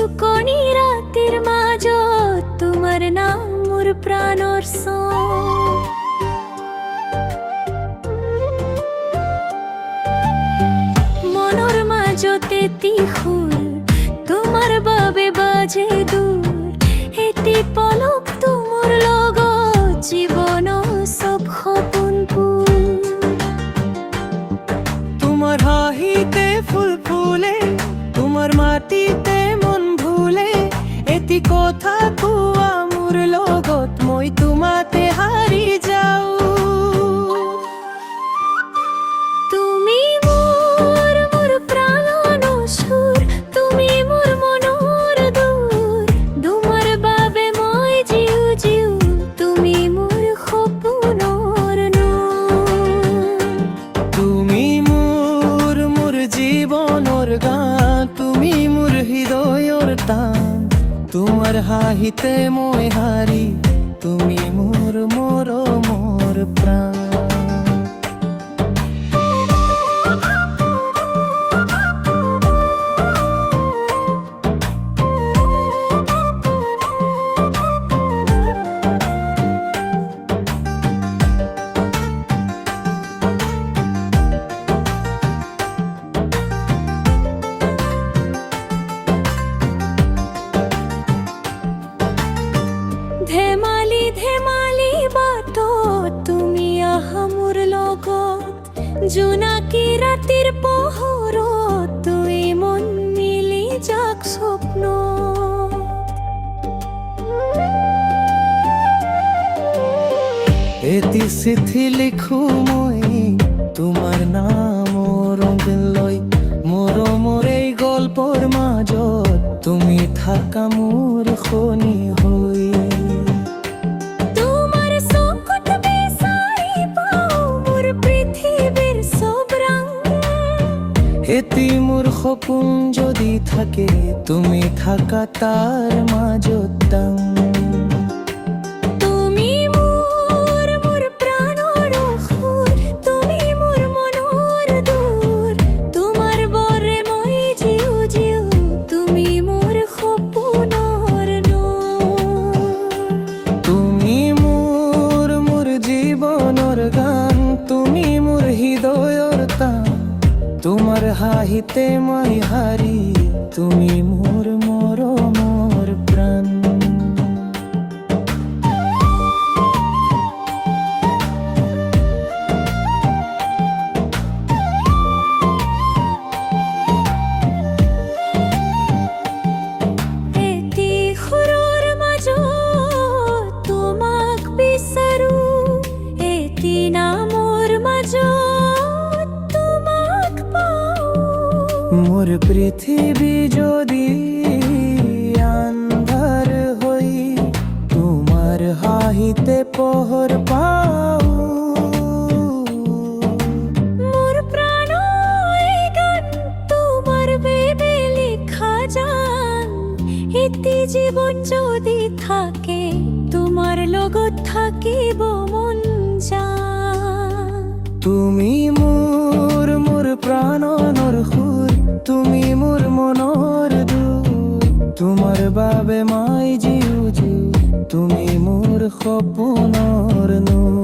সুকনি রাতের মাজত তোমার নাম মোর প্রাণৰ সং। মনৰ মাজতে এটি সুৰ তোমাৰ বাবে বাজে দূৰ, এটি পলক তোমাৰ লগত জীৱনৰ সব সপোনবোৰ। তোমার হাহিতে ফুল ফুলে, তোমার মাটিতে মন ভুলে, এটি কথা কোৱা মোৰ লগত মই তোমাতে হাৰি যাও। তুমি মোর মোর প্রাণৰ সুৰ, তুমি মোর মনৰ দূৰ, তোমাৰ বাবে মই জিউ জিউ, তুমি মোৰ সপোনৰ নূৰ। তুমি মোৰ জীৱনৰ গান, তুমি মোৰ হৃদয়ৰ টান, তোমাৰ হাঁহিতে মই হাৰি, তুমি মোৰ মৰমৰ প্ৰাণ। ধেমালি ধেমালি বাটত তুমি আহা মোৰ লগত, জোনাকী ৰাতিৰ পোহৰত তুমি মন মিলি যাক স্বপ্ন। এটি চিঠি লিখো মই তোমাৰ নাম ৰঙিন লৈ, মৰমৰ এই গল্পৰ মাজত তুমি থাকা মোৰ খনি হৈ। তোমাৰ চকুত বিচাৰি পাওঁ মোৰ পৃথিৱীৰ সব ৰং। এটি মোৰ সপোন যদি থাকে, তুমি থাকা তাৰ মাজত দাং। তুমি মোৰ মোৰ প্ৰাণৰ সুৰ, তুমি মোৰ মনৰ দূৰ, তোমাৰ বৰে মই জিউ জিউ, তুমি মোৰ সপোনৰ নূৰ। তুমি মোৰ জীৱনৰ গান, তুমি মোৰ হৃদয়ৰ টান, তোমাৰ হাঁহিতে মই হাৰি, তুমি মোৰ মৰমৰ প্ৰাণ। এটি সুৰৰ মাজত তোমাক বিচাৰো, এটি নামৰ মাজত তোমাক পাওঁ। মোৰ পৃথিৱী যদি আন্ধাৰ হৈ, তোমাৰ হাঁহিতে পোহৰ পাওঁ। মোৰ প্ৰাণৰ এই গান তোমাৰ বাবে লিখা জান, এটি জীৱন যদি থাকে তোমাৰ লগত থাকিব মন যায়। তুমি মোৰ প্ৰাণৰ সুৰ, তুমি মোৰ মনৰ দূৰ, তোমাৰ বাবে মই জিউ জিউ, তুমি মোৰ সপোনৰ নূৰ।